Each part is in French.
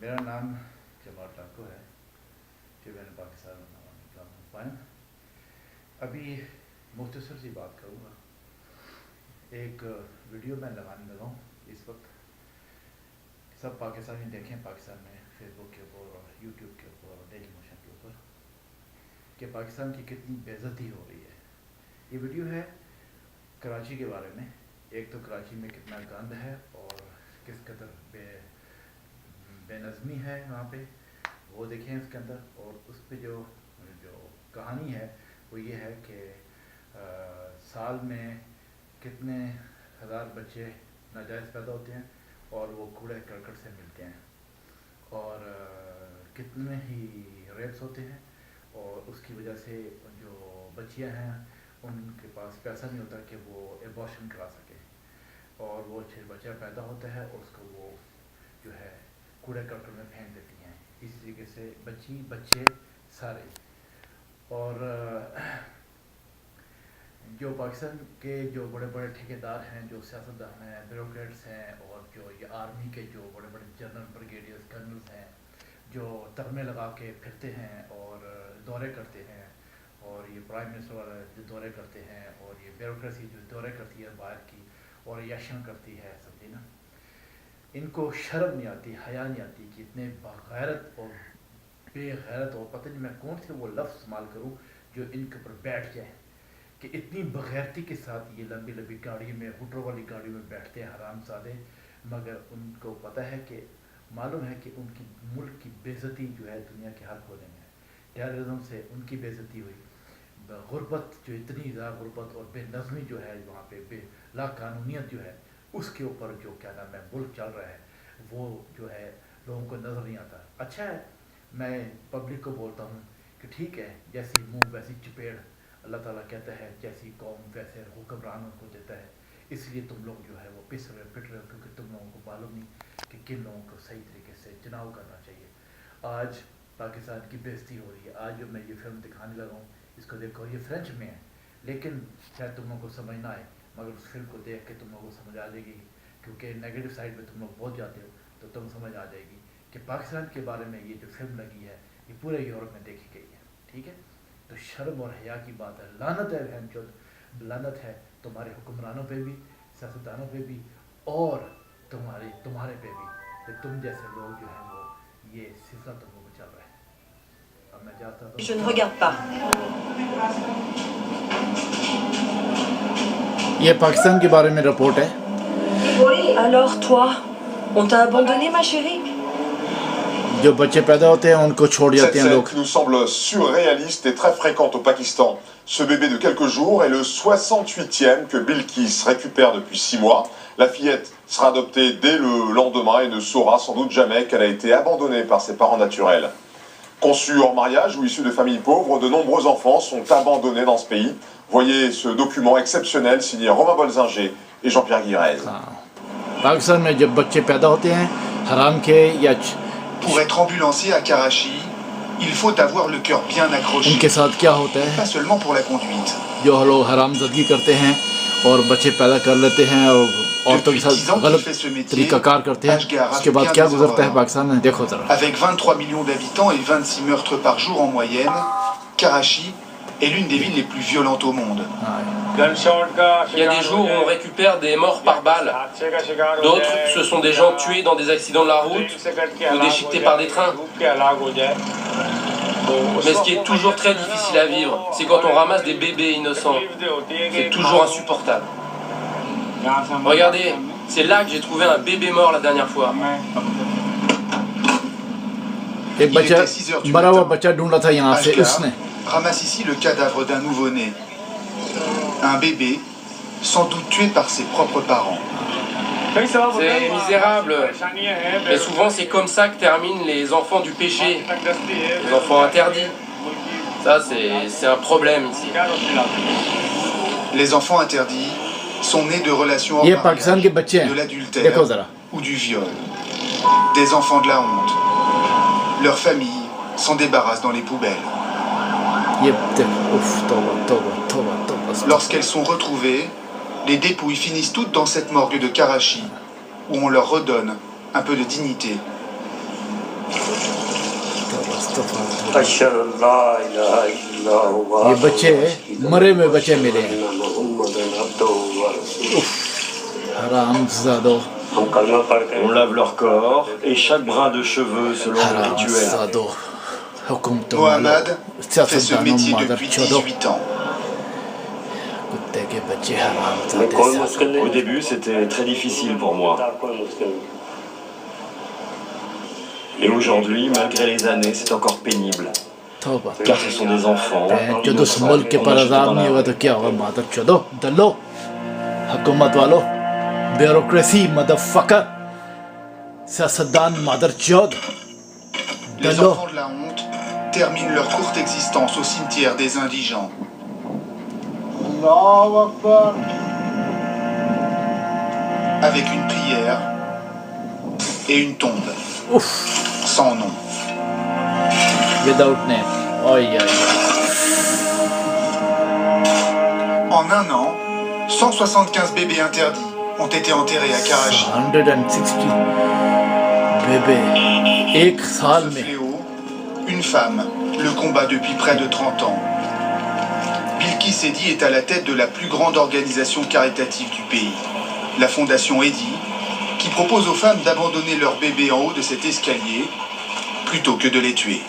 मेरा नाम जमाल ठाकुर है जो मैंने पाकिस्तान में निकला हूँ। अभी मुख्तसर सी बात करूँगा। एक वीडियो मैं लगाने लगा हूँ इस वक्त। सब पाकिस्तानी देखें पाकिस्तान में फेसबुक के ऊपर और यूट्यूब के ऊपर और डेली मोशन के ऊपर कि पाकिस्तान की कितनी बेइज्जती हो रही है। ये वीडियो है कराची के बारे में। एक तो कराची में कितना गंद है और किस कदर बेनज़मी है वहाँ पे, वो देखें इसके अंदर। और उस पर जो कहानी है वो ये है कि साल में कितने हज़ार बच्चे नाजायज़ पैदा होते हैं और वो कूड़े करकट से मिलते हैं, और कितने ही रेप्स होते हैं, और उसकी वजह से जो बच्चियां हैं उनके पास पैसा नहीं होता कि वो एबॉर्शन करा सके, और वो बच्चा पैदा होता है और उसको वो जो है कूड़े करकट में फेंक देती हैं। इस तरीके से बच्चे सारे। और जो पाकिस्तान के जो बड़े बड़े ठेकेदार हैं, जो सियासतदान हैं, ब्यूरोक्रेट्स हैं, और जो ये आर्मी के जो बड़े बड़े जनरल ब्रिगेडियर्स कर्नल्स हैं जो तरमे लगा के फिरते हैं और दौरे करते हैं, और ये प्राइम मिनिस्टर वाले जो दौरे करते हैं, और ये ब्यूरोक्रेसी जो दौरे करती है बाहर की और यशन करती है, समझी ना। इनको शर्म नहीं आती, हया नहीं आती कि इतने बागैरत और बेगैरत, और पता नहीं मैं कौन से वो लफ्ज़ इस्तेमाल करूँ जो इनके ऊपर बैठ जाए, कि इतनी बगैरती के साथ ये लंबी लंबी गाड़ी में, हुटर वाली गाड़ी में बैठते हैं हरामजादे। मगर उनको पता है कि मालूम है कि उनकी मुल्क की बेइज्जती जो है दुनिया के हर कोने में है। टेररिज्म से उनकी बेइज्जती हुई, गुर्बत जो इतनी ज़्यादा गुर्बत और बेनज़मी जो है वहाँ पे, लाकानूनियत जो है, उसके ऊपर जो क्या नाम है मुल्क चल रहा है, वो जो है लोगों को नज़र नहीं आता। अच्छा है, मैं पब्लिक को बोलता हूँ कि ठीक है, जैसी मुँह वैसी चपेड़, अल्लाह ताला कहता है जैसी कौम वैसे हुक्मरान उनको देता है। इसलिए तुम लोग जो है वो पिस रहे पिट रहे हो, क्योंकि तुम लोगों को मालूम नहीं कि किन लोगों को सही तरीके से चुनाव करना चाहिए। आज पाकिस्तान की बेइज्जती हो रही है। आज जो मैं ये फिल्म दिखाने लगा हूँ, इसको देखो, ये फ्रेंच में है, लेकिन शायद तुम लोगों को समझ ना आए, मगर उस फिल्म को देख के तुम लोगों को समझ आ जाएगी, क्योंकि नेगेटिव साइड में तुम लोग पहुँच जाते हो तो तुम समझ आ जाएगी कि पाकिस्तान के बारे में ये जो फिल्म लगी है ये पूरे यूरोप में देखी गई है। ठीक है, तो शर्म और हया की बात है। लानत है बहनचोद, लानत है तुम्हारे हुक्मरानों पे भी, सियासतदानों पे भी, और तुम्हारे पे भी, कि तुम जैसे लोग जो हैं वो ये सिलसिला तुम लोगों को चल रहा है। अब मैं जाता हूँ। Je ne regarde pas. ये पाकिस्तान के बारे में रिपोर्ट है। Alors toi, on t'a abandonné ma chérie? जो बच्चे पैदा होते हैं उनको छोड़ Cette जाते हैं scène लोग। qui nous semble surréaliste est très fréquente au Pakistan. Ce bébé de quelques jours est le 68e que Bilkis récupère depuis 6 mois. La fillette sera adoptée dès le lendemain et ne saura sans doute jamais qu'elle a été abandonnée par ses parents naturels. Conçus hors mariage ou issus de familles pauvres, de nombreux enfants sont abandonnés dans ce pays. Voyez ce document exceptionnel signé Romain Bolzinger et Jean-Pierre Guirez. Pakistan में जब बच्चे पैदा होते हैं हराम के या Pour être ambulancier à Karachi, il faut avoir le cœur bien accroché. उनके साथ क्या होता है, Pas seulement pour la conduite. जो लोग हरामजादगी करते हैं और बच्चे पैदा कर लेते हैं और औरतों के साथ गलत तरीकाकार करते हैं, उसके बाद क्या गुजरता है पाकिस्तान में, देखो जरा। Avec 23 millions d'habitants et 26 meurtres par jour en moyenne, Karachi est l'une des villes les plus violentes au monde. Il y a des jours où on récupère des morts par balle. D'autres, ce sont des gens tués dans des accidents de la route ou déchiquetés par des trains. Mais ce qui est toujours très difficile à vivre, c'est quand on ramasse des bébés innocents. C'est toujours insupportable. Regardez, c'est là que j'ai trouvé un bébé mort la dernière fois. एक बच्चा मरा हुआ बच्चा ढूंढा था यहाँ से उसने। Ramasse ici le cadavre d'un nouveau-né. Un bébé, sans doute tué par ses propres parents. C'est misérable. Mais souvent c'est comme ça que terminent les enfants du péché, les enfants interdits. Ça c'est un problème ici. Les enfants interdits sont nés de relations hors ये पाकिस्तान के बच्चे mariage, de हैं, l'adultère देखो जरा। ou du viol. Des enfants de la honte. Leurs familles s'en débarrassent dans les poubelles. ये उफ, तौबा तौबा तौबा तौबा। Lorsqu'elles sont retrouvées, les dépouilles finissent toutes dans cette morgue de Karachi, où on leur redonne un peu de dignité. ये बच्चे मरे में बच्चे मिले हैं हरामजादो On lave leur corps et chaque brin de cheveux selon le rituel. हरामजादो हुक्म तो Mohamed fait ce सियासतदानों métier मादर depuis चौदो 18 ans. कुत्ते के बच्चे हरामजादे Au début, c'était très difficile pour moi. Et aujourd'hui, malgré les années, c'est encore pénible. तौबा Car ce sont des enfants. जो उस मुल्क के पर आज़ाद नहीं होगा तो क्या होगा मादर चौदो दल्लो हुकूमत वालों ब्यूरोक्रेसी मदरफकर सियासतदान मादर चौद Les दल्लो enfants de la honte terminent leur courte existence au cimetière des indigents. Avec une prière et une tombe sans nom. Without name ओए ओए En un an, 175 bébés interdits ont été enterrés à Karachi. 160 bébé एक साल Ce में fléau, une femme, le combat depuis près de 30 ans. Bilkis Eddy est à la tête de la plus grande organisation caritative du pays, la Fondation Eddy, qui propose aux femmes d'abandonner leurs bébés en haut de cet escalier plutôt que de les tuer.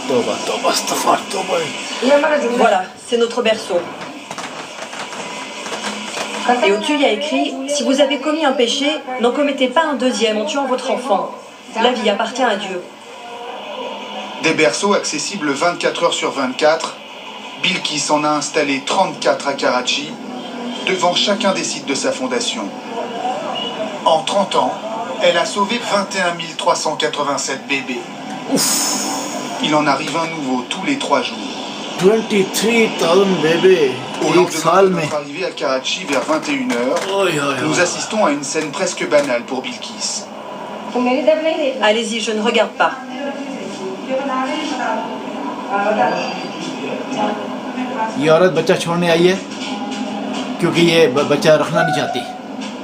तौबा तौबा इस्तग़फ़ार तौबा Voilà, c'est notre berceau. Et au-dessus, il y a écrit « Si vous avez commis un péché, n'en commettez pas un deuxième en tuant votre enfant. La vie appartient à Dieu. » Des berceaux accessibles 24 heures sur 24, Bilkis en a installé 34 à Karachi, devant chacun des sites de sa fondation. En 30 ans, elle a sauvé 21 387 bébés. Il en arrive un nouveau tous les 3 jours. 23,000 bébé Au एक lendemain साल de में notre arrivée à Karachi vers 21 h, ओए ओए nous assistons à une scène presque banale pour Bilkis. Allez-y, je ne regarde pas. ये औरत बच्चा छोड़ने आई है क्योंकि ये बच्चा रखना नहीं चाहती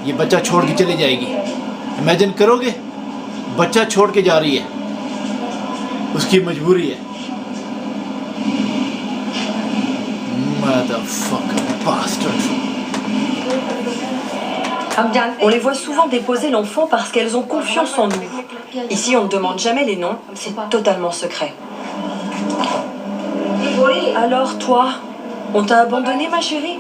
ये बच्चा छोड़ के चली जाएगी इमेजिन करोगे बच्चा छोड़ के जा रही है उसकी मजबूरी है Motherfucker bastard. On les voit souvent déposer l'enfant parce qu'elles ont confiance en nous. Ici, on ne demande jamais les noms, c'est totalement secret. Alors toi, on t'a abandonné ma chérie?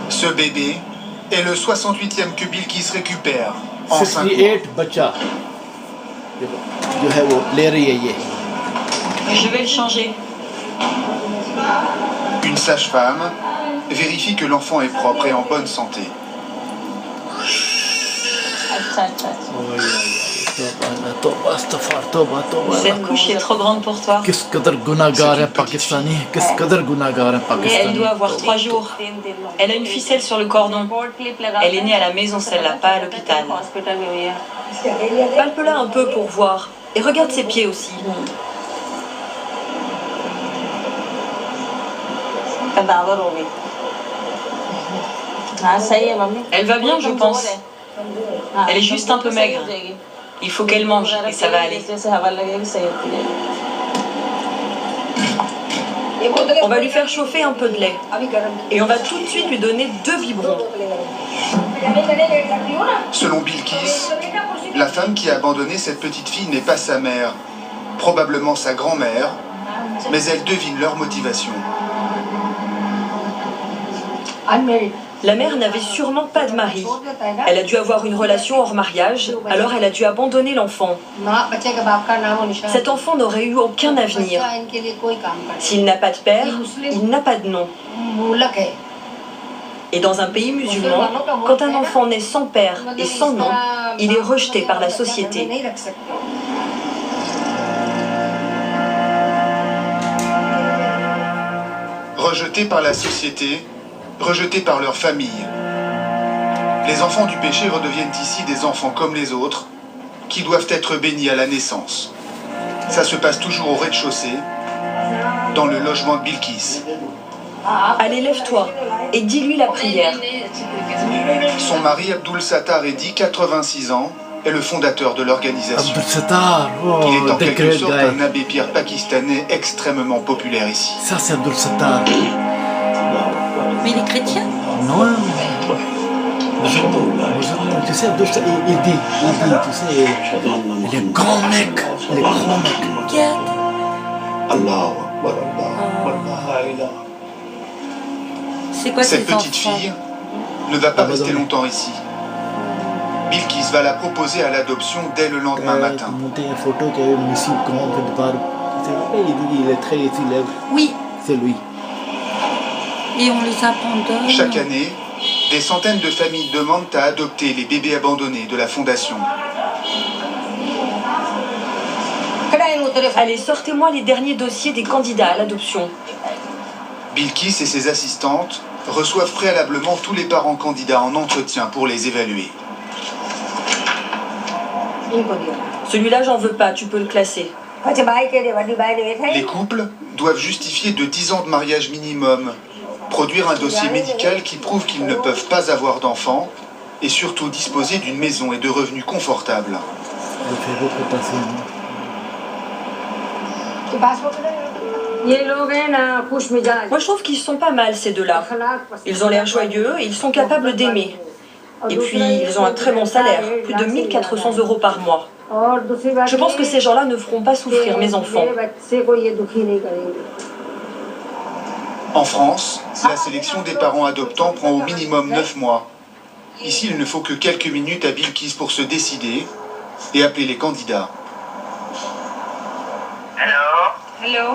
Ce bébé est le 68e que Bilkis récupère en 5 mois. 68 बच्चा जो है वो ले रही है ये Je vais le changer. Une sage-femme vérifie que l'enfant est propre et en bonne santé. Cette couche est trop grande pour toi. किस कदर गुनाहगार है पाकिस्तानी किस कदर गुनाहगार है Elle Pakistani doit avoir 3 jours. Elle a une ficelle sur le cordon. Elle est née à la maison, celle-là, pas à l'hôpital. Palpe-la un peu pour voir. Et regarde ses pieds aussi. Elle va bien, je pense. Elle est juste un peu maigre. Il faut qu'elle mange et ça va aller. On va lui faire chauffer un peu de lait. Et on va tout de suite lui donner 2 biberons. Selon Bilkis, la femme qui a abandonné cette petite fille n'est pas sa mère, probablement sa grand-mère, mais elle devine leur motivation. La mère n'avait sûrement pas de mari. Elle a dû avoir une relation hors mariage, alors elle a dû abandonner l'enfant. Cet enfant n'aurait eu aucun avenir. S'il n'a pas de père, il n'a pas de nom. Et dans un pays musulman, quand un enfant naît sans père et sans nom, il est rejeté par la société. Rejetés par la société, rejetés par leur famille. Les enfants du péché redeviennent ici des enfants comme les autres, qui doivent être bénis à la naissance. Ça se passe toujours au rez-de-chaussée, dans le logement de Bilkis. Allez, lève-toi et dis-lui la prière. Son mari Abdul Sattar Eddy, 86 ans, est le fondateur de l'organisation. Abdul Sattar, Il est en the quelque great sorte guy. un abbé Pierre pakistanais extrêmement populaire ici. Ça, c'est Abdul Sattar. Mais il est chrétien? Non. Tu sais, Abdul Sattar, il dit, tu sais, il est grand mec. Il est grand mec. C'est quoi Cette ces petite enfants? fille ne va pas rester longtemps ici. Bilkis va la proposer à l'adoption dès le lendemain matin. Monter une photo qui est une si grande de part. Il dit, il est très célèbre. Oui, C'est lui. et on les abandonne. Chaque année, des centaines de familles demandent à adopter les bébés abandonnés de la fondation. Allez, sortez-moi les derniers dossiers des candidats à l'adoption. Bilkis et ses assistantes reçoivent préalablement tous les parents candidats en entretien pour les évaluer. Celui-là, j'en veux pas, tu peux le classer. Les couples doivent justifier de 10 ans de mariage minimum, produire un dossier médical qui prouve qu'ils ne peuvent pas avoir d'enfants et surtout disposer d'une maison et de revenus confortables. Elle fait beaucoup passer. Moi, je trouve qu'ils sont pas mal, ces deux-là. Ils ont l'air joyeux et ils sont capables d'aimer. Et puis, ils ont un très bon salaire, plus de 1 400 € par mois. Je pense que ces gens-là ne feront pas souffrir mes enfants. En France, la sélection des parents adoptants prend au minimum 9 mois. Ici, il ne faut que quelques minutes à Bilkis pour se décider et appeler les candidats.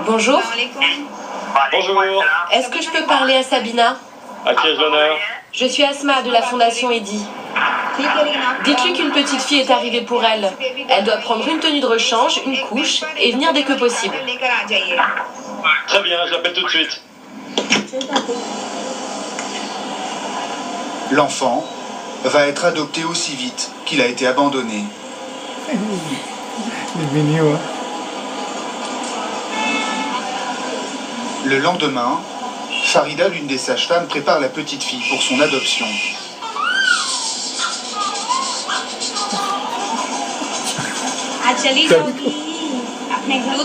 Bonjour. Bonjour. Est-ce que je peux parler à Sabina? À qui ai-je l'honneur? Je suis Asma de la Fondation Eddy. Dites-lui qu'une petite fille est arrivée pour elle. Elle doit prendre une tenue de rechange, une couche et venir dès que possible. Très bien, je l'appelle tout de suite. L'enfant va être adopté aussi vite qu'il a été abandonné. Il est mignon, hein. Le lendemain, Farida, l'une des sages-femmes, prépare la petite fille pour son adoption.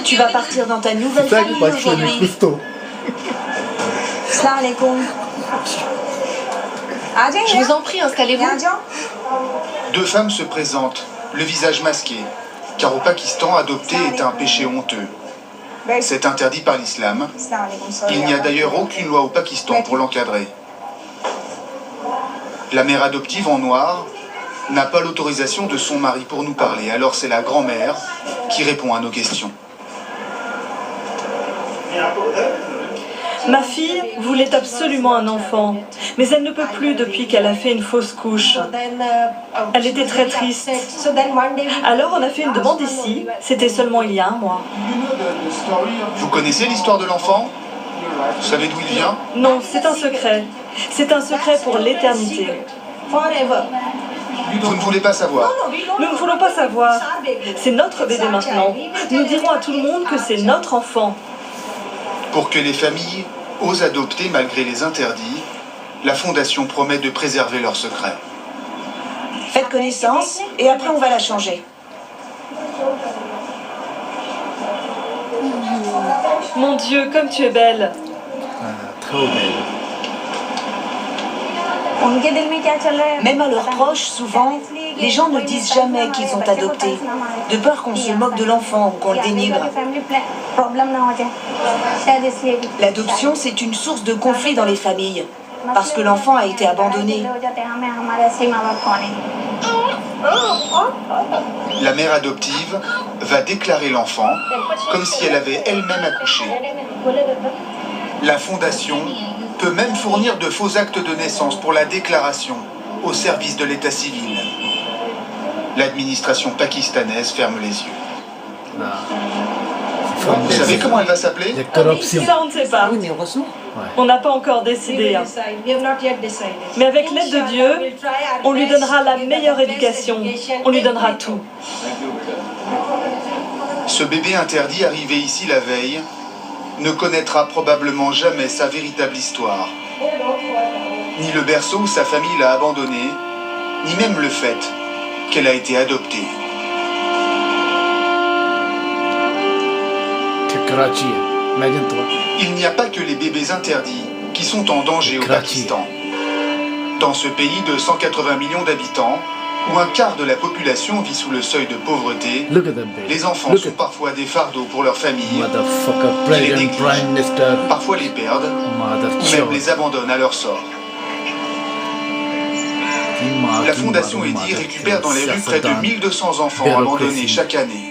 Tu vas partir dans ta nouvelle C'est ça qui famille passe sur les aujourd'hui. cousteaux. Salam alaikum. Je vous en prie, installez-vous. Deux femmes se présentent, le visage masqué, car au Pakistan, adopter est un péché honteux. C'est interdit par l'islam. Il n'y a d'ailleurs aucune loi au Pakistan pour l'encadrer. La mère adoptive en noir n'a pas l'autorisation de son mari pour nous parler, alors c'est la grand-mère qui répond à nos questions. Ma fille voulait absolument un enfant, mais elle ne peut plus depuis qu'elle a fait une fausse couche. Elle était très triste. Alors on a fait une demande ici, c'était seulement il y a 1 mois. Vous connaissez l'histoire de l'enfant? Vous savez d'où il vient? Non, c'est un secret. C'est un secret pour l'éternité. Vous ne voulez pas savoir? Nous ne voulons pas savoir. C'est notre bébé maintenant. Nous dirons à tout le monde que c'est notre enfant. Pour que les familles osent adopter malgré les interdits, la Fondation promet de préserver leur secret. Faites connaissance et après on va la changer. Mon Dieu, comme tu es belle. Trop belle. Même à leurs proches, souvent, les gens ne disent jamais qu'ils ont adopté, de peur qu'on se moque de l'enfant ou qu'on le dénigre. L'adoption, c'est une source de conflit dans les familles, parce que l'enfant a été abandonné. La mère adoptive va déclarer l'enfant comme si elle avait elle-même accouché. La Fondation peut même fournir de faux actes de naissance pour la déclaration au service de l'état civil. L'administration pakistanaise ferme les yeux. Vous savez comment elle va s'appeler? La corruption. Ça, on ne sait pas. Oui, mais heureusement. On n'a pas encore décidé. hein. Mais avec l'aide de Dieu, on lui donnera la meilleure éducation. On lui donnera tout. Ce bébé interdit arrivé ici la veille ne connaîtra probablement jamais sa véritable histoire. Ni le berceau où sa famille l'a abandonné, ni même le fait qu'elle a été adoptée. Il n'y a pas que les bébés interdits qui sont en danger au Pakistan. Dans ce pays de 180 millions d'habitants, où un quart de la population vit sous le seuil de pauvreté, les enfants sont parfois des fardeaux pour leur famille, qui les négligent, parfois les perdent, ou même les abandonnent à leur sort. La Fondation Eddy récupère dans les rues près de 1200 enfants abandonnés chaque année.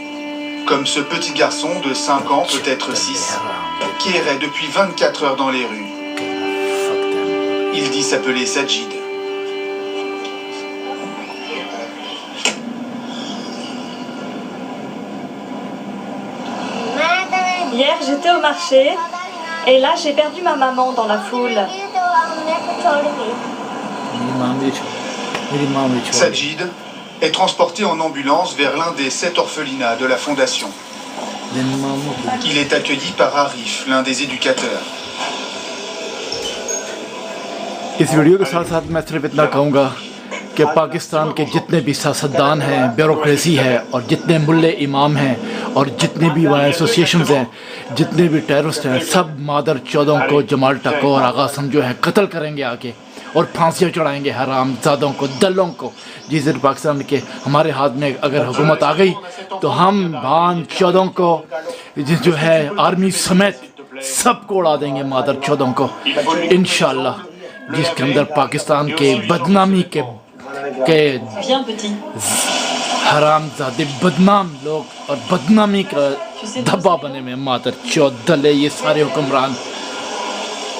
Comme ce petit garçon de 5 ans, peut-être 6, qui errait depuis 24 heures dans les rues. Il dit s'appeler Sajid. Hier, j'étais au marché et là, j'ai perdu ma maman dans la foule. Sajid est transporté en ambulance vers l'un des 7 orphelinats de la Fondation. Il est accueilli par Arif, l'un des éducateurs. इस वीडियो के साथ साथ मैं सिर्फ इतना कहूँगा कि पाकिस्तान के जितने भी सियासतदान हैं, ब्यूरोक्रेसी है और जितने मुल्ले इमाम हैं और जितने भी वहाँ एसोसिएशंस हैं, जितने भी टेररिस्ट हैं, सब मादर चौदों को जमाल टको और आगा समझो हैं कत्ल करेंगे आके और फांसियाँ चढ़ाएंगे हरामजादों को, दलों को। जिस दिन पाकिस्तान के हमारे हाथ में अगर हुकूमत आ गई तो हम भान चौदों को जो है आर्मी समेत सबको उड़ा देंगे मादर चौदों को इंशाल्लाह, जिसके अंदर पाकिस्तान के बदनामी के हरामजादे बदनाम लोग और बदनामी का धब्बा बने में मादर चौद दले ये सारे हुक्मरान।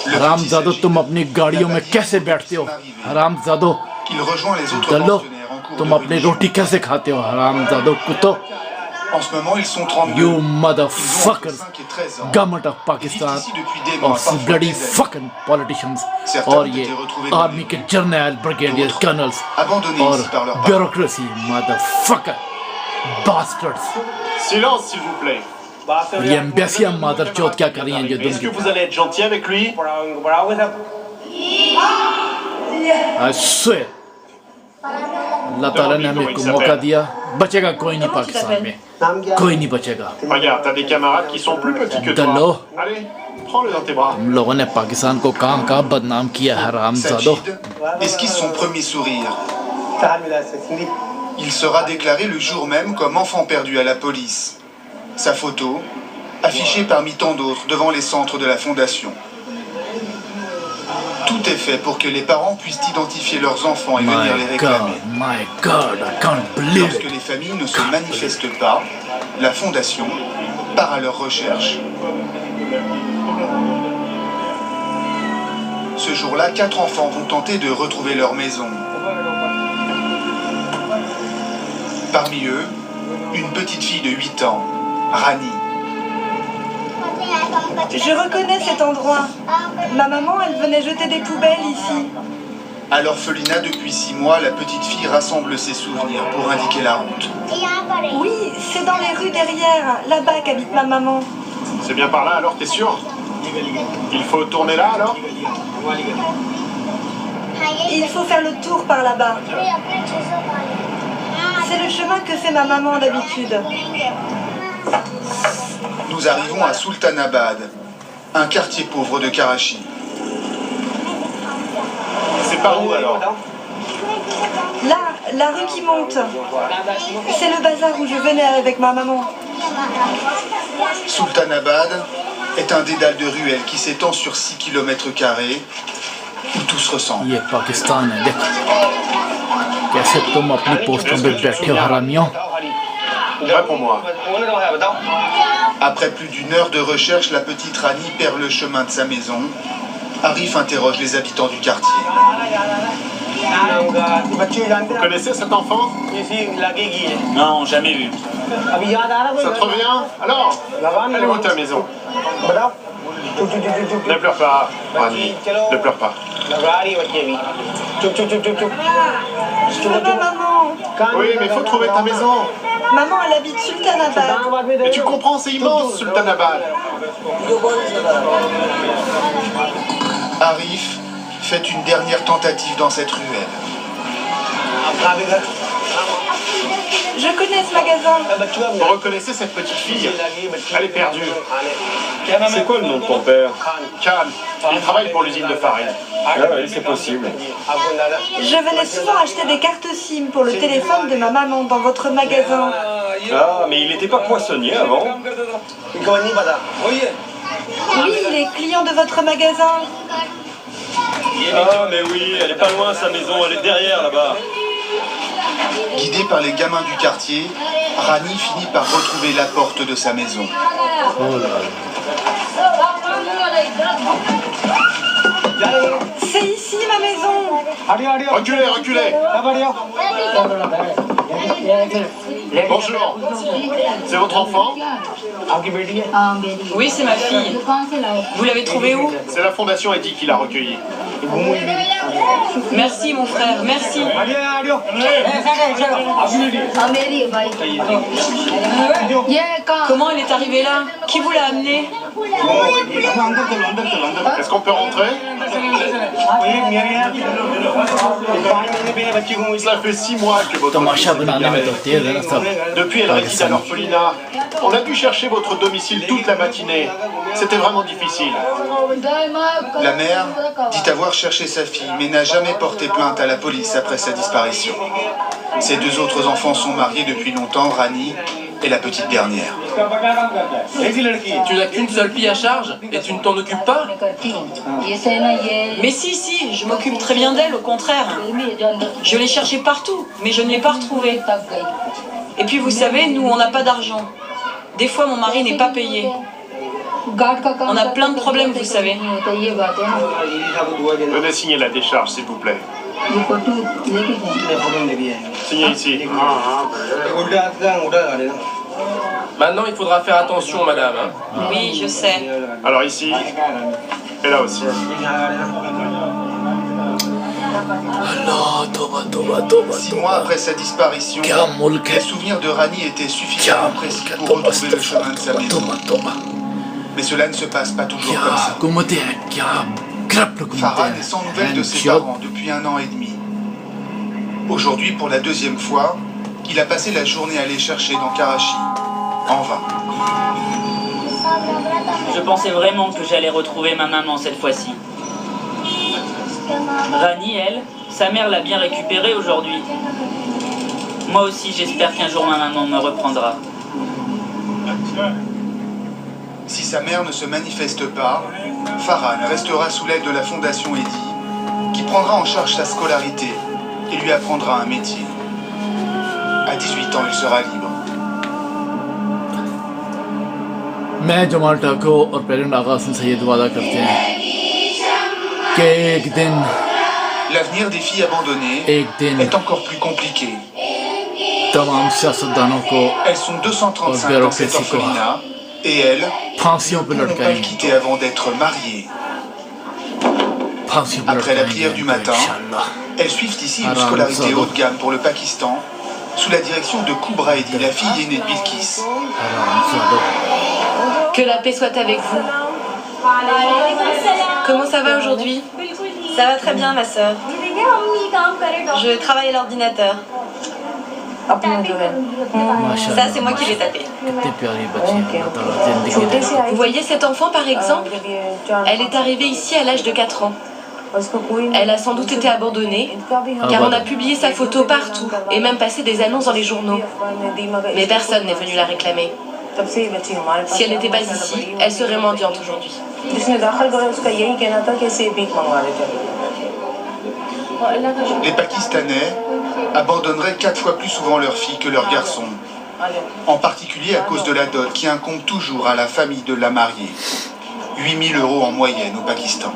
हरामजादो तुम अपनी गाड़ियों में कैसे बैठते हो? हरामजादो दलो तुम अपनी रोटी कैसे खाते हो? हरामजादो कुत्तो। En ce moment, ils sont 32. You motherfuckers, government of Pakistan और bloody fucking politicians और ये आर्मी के जर्नल, ब्रिगेडियर, कर्नल्स और bureaucracy motherfucker bastards. Silence s'il vous plaît. ये एम्बेसियां मदर चौथ क्या कर रही हैं जो Est-ce que vous allez être gentil avec lui? I swear अल्लाह ताला ने हमें को मौका दिया, बचेगा कोई नहीं पाकिस्तान में, कोई नहीं बचेगा। Regarde, t'as des camarades qui sont plus petits que दलो toi. Allez, prends-le dans tes bras. हम लोगों ने पाकिस्तान को कहाँ बदनाम किया हरामजादो। Sajid esquisse son premier sourire. Il sera déclaré le jour même comme enfant perdu à la police. Sa photo, affichée parmi tant d'autres devant les centres de la Fondation. Tout est fait pour que les parents puissent identifier leurs enfants et venir les réclamer. My God, I can't believe Lorsque les familles ne se manifestent pas, la Fondation part à leur recherche. Ce jour-là, 4 enfants vont tenter de retrouver leur maison. Parmi eux, une petite fille de 8 ans, Rani. Je reconnais cet endroit. Ma maman, elle venait jeter des poubelles ici. À l'orphelinat depuis 6 mois, la petite fille rassemble ses souvenirs pour indiquer la route. Oui, c'est dans les rues derrière, là-bas qu'habite ma maman. C'est bien par là alors, t'es sûr? Il faut tourner là alors? Il faut faire le tour par là-bas. C'est le chemin que fait ma maman d'habitude. Nous arrivons à Sultanabad, un quartier pauvre de Karachi. C'est par où alors? Là, la rue qui monte. C'est le bazar où je venais avec ma maman. Sultanabad est un dédale de ruelles qui s'étend sur 6 km², où tout se ressemble. ये पाकिस्तान है, देखो कैसे तुम अपनी पोस्टों पे बैठे हो हरामियों। Réponds-moi. Après plus d'1 heure de recherche, la petite Rani perd le chemin de sa maison. Arif interroge les habitants du quartier. Vous connaissez cet enfant? Non, jamais vu. Ça te revient? Alors, elle est où ta maison? Ne pleure pas, Rani, ne pleure pas. Je veux pas maman. Oui, mais il faut trouver ta maison. Maman, elle habite Sultanabad. Et tu comprends, c'est immense, Sultanabad. Arif fait une dernière tentative dans cette ruelle. magasin. Vous reconnaissez cette petite fille? Elle est perdue. C'est quoi le nom de ton père? Khan, il travaille pour l'usine de farine. Ah oui, c'est possible. Je venais souvent acheter des cartes SIM pour le téléphone de ma maman dans votre magasin. Ah, mais il n'était pas poissonnier avant? Oui, il est client de votre magasin. Ah, mais oui, elle est pas loin sa maison, elle est derrière là-bas. Guidé par les gamins du quartier, Rani finit par retrouver la porte de sa maison. C'est ici ma maison. Reculez, reculez. Bonjour. C'est votre enfant? Oui, c'est ma fille. Vous l'avez trouvée où? C'est la fondation Eddy qui l'a recueillie. Merci mon frère, merci. Comment elle est arrivée là? Qui vous l'a amenée? Est-ce qu'on peut rentrer? Ça fait 6 mois que votre fille s'est égarée. Depuis, elle réside à l'orphelinat. On a dû chercher votre domicile toute la matinée. C'était vraiment difficile. La mère dit avoir cherché sa fille, mais n'a jamais porté plainte à la police après sa disparition. Ses 2 autres enfants sont mariés depuis longtemps, Rani et la petite dernière. Tu n'as qu'une seule fille à charge et tu ne t'en occupes pas? Mais si, je m'occupe très bien d'elle, au contraire. Je l'ai cherchée partout, mais je ne l'ai pas retrouvée. Et puis vous savez, nous, on n'a pas d'argent. Des fois, mon mari n'est pas payé. On a plein de problèmes, vous savez. Venez signer la décharge, s'il vous plaît. Signez ici. Maintenant, il faudra faire attention, madame. Hein. Oui, je sais. Alors ici, et là aussi. 6 mois après sa disparition, les souvenirs de Rani étaient suffisamment précis pour retrouver le chemin de sa maison. Mais cela ne se passe pas toujours comme ça. Farhan est sans nouvelles de ses parents depuis 1 an et demi. Aujourd'hui, pour la 2e fois, il a passé la journée à les chercher dans Karachi. En vain. Je pensais vraiment que j'allais retrouver ma maman cette fois-ci. Rani, elle, sa mère l'a bien récupérée aujourd'hui. Moi aussi, j'espère qu'un jour ma maman me reprendra. Si sa mère ne se manifeste pas, Farhan restera sous l'aile de la fondation Eddy, qui prendra en charge sa scolarité et lui apprendra un métier. À 18 ans, il sera libre. मैं जमाल टाको और प्रेसिडेंट आगा हसन सैयद वादा करते हैं कि एक दिन L'avenir des filles abandonnées est encore plus compliqué. तमाम सियासतदानों को Elles sont 235 dans cet orphelinat et elles फांसियों पर ne peuvent pas le लटकाएंगे quitter avant d'être mariées. फांसियों पर Après la prière du matin, elles suivent ici une scolarité haut de gamme pour le Pakistan, sous la direction de Kubra Eddy, la fille aînée de Bilkis. Que la paix soit avec vous. Comment ça va aujourd'hui? Ça va très bien ma sœur. Je travaille à l'ordinateur. Ça c'est moi qui l'ai tapé. Vous voyez cette enfant par exemple? Elle est arrivée ici à l'âge de 4 ans. Elle a sans doute été abandonnée, car on a publié sa photo partout, et même passé des annonces dans les journaux. Mais personne n'est venu la réclamer. Si elle n'était pas ici, elle serait mendiante aujourd'hui. Les Pakistanais abandonneraient 4 fois plus souvent leurs filles que leurs garçons, en particulier à cause de la dot qui incombe toujours à la famille de la mariée. 8 000 € en moyenne au Pakistan.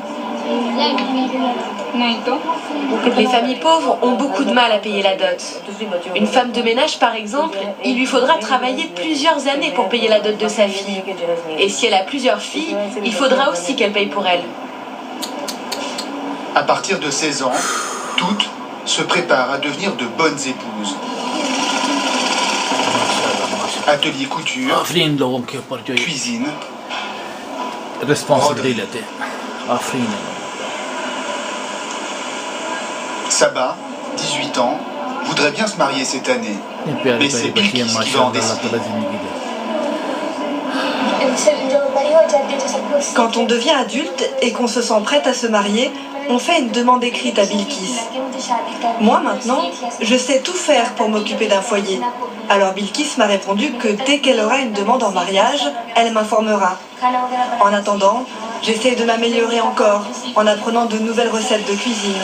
Les familles pauvres ont beaucoup de mal à payer la dot. Une femme de ménage, par exemple, il lui faudra travailler plusieurs années pour payer la dot de sa fille. Et si elle a plusieurs filles, il faudra aussi qu'elle paye pour elle. À partir de 16 ans, toutes se préparent à devenir de bonnes épouses. Atelier couture, cuisine, broderie. Saba, 18 ans, voudrait bien se marier cette année. Mais c'est Bilkis qui va en décider. Quand on devient adulte et qu'on se sent prête à se marier, on fait une demande écrite à Bilkis. Moi maintenant, je sais tout faire pour m'occuper d'un foyer. Alors Bilkis m'a répondu que dès qu'elle aura une demande en mariage, elle m'informera. En attendant, j'essaie de m'améliorer encore en apprenant de nouvelles recettes de cuisine.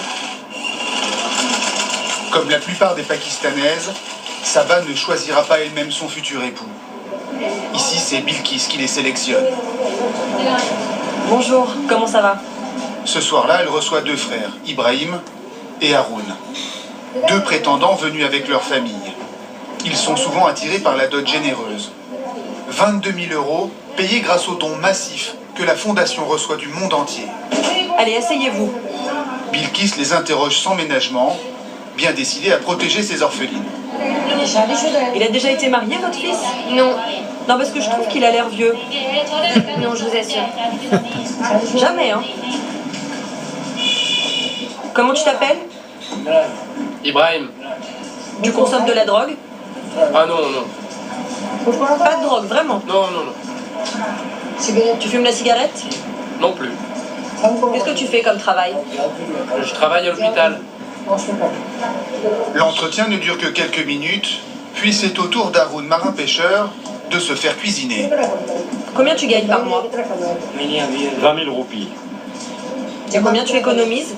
Comme la plupart des Pakistanaises, Saba ne choisira pas elle-même son futur époux. Ici, c'est Bilkis qui les sélectionne. Bonjour, comment ça va? Ce soir-là, elle reçoit 2 frères, Ibrahim et Haroun. 2 prétendants venus avec leur famille. Ils sont souvent attirés par la dot généreuse. 22 000 € payés grâce aux dons massifs que la Fondation reçoit du monde entier. Allez, asseyez-vous. Bilkis les interroge sans ménagement, bien décidé à protéger ses orphelines. Il a déjà été marié, votre fils? Non. Non, parce que je trouve qu'il a l'air vieux. Non, je vous assure. Jamais, hein. Comment tu t'appelles? Ibrahim. Tu consommes de la drogue? Ah non, non. Pas de drogue, vraiment? Non, non, non. Tu fumes la cigarette? Non plus. Qu'est-ce que tu fais comme travail? Je travaille à l'hôpital. L'entretien ne dure que quelques minutes, puis c'est au tour d'Haroun, marin-pêcheur, de se faire cuisiner. Combien tu gagnes par mois? 20 000 roupies. Et combien tu économises?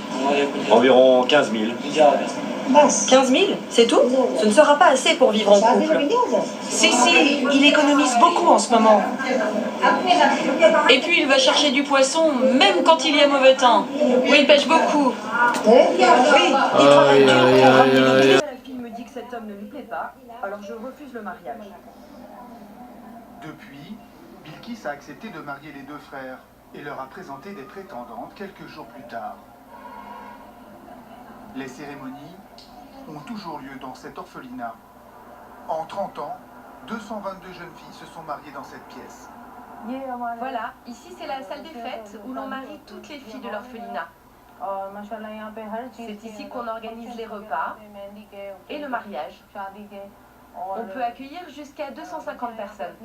Environ 15 000. 15 000? C'est tout? Ce ne sera pas assez pour vivre en couple. Si, il économise beaucoup en ce moment. Et puis il va chercher du poisson, même quand il y a mauvais temps. Oui, il pêche beaucoup. Oui, il travaille dur pour ramener. La fille me dit que cet homme ne lui plaît pas, alors je refuse le mariage. Depuis, Bilkis a accepté de marier les 2 frères et leur a présenté des prétendantes quelques jours plus tard. Les cérémonies ont toujours lieu dans cet orphelinat. En 30 ans, 222 jeunes filles se sont mariées dans cette pièce. Voilà, ici c'est la salle des fêtes où l'on marie toutes les filles de l'orphelinat. C'est ici qu'on organise les repas et le mariage. On peut accueillir jusqu'à 250 personnes.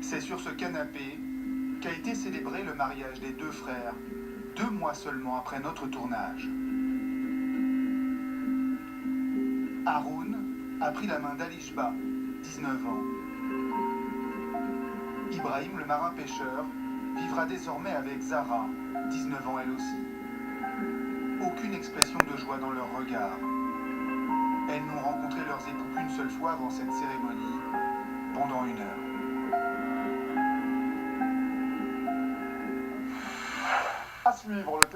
C'est sur ce canapé qu'a été célébré le mariage des 2 frères, 2 mois seulement après notre tournage. Haroun a pris la main d'Alishba, 19 ans. Ibrahim, le marin-pêcheur, vivra désormais avec Zara, 19 ans elle aussi. Aucune expression de joie dans leur regard. Elles n'ont rencontré leurs époux qu'une seule fois avant cette cérémonie, pendant 1 heure. À suivre le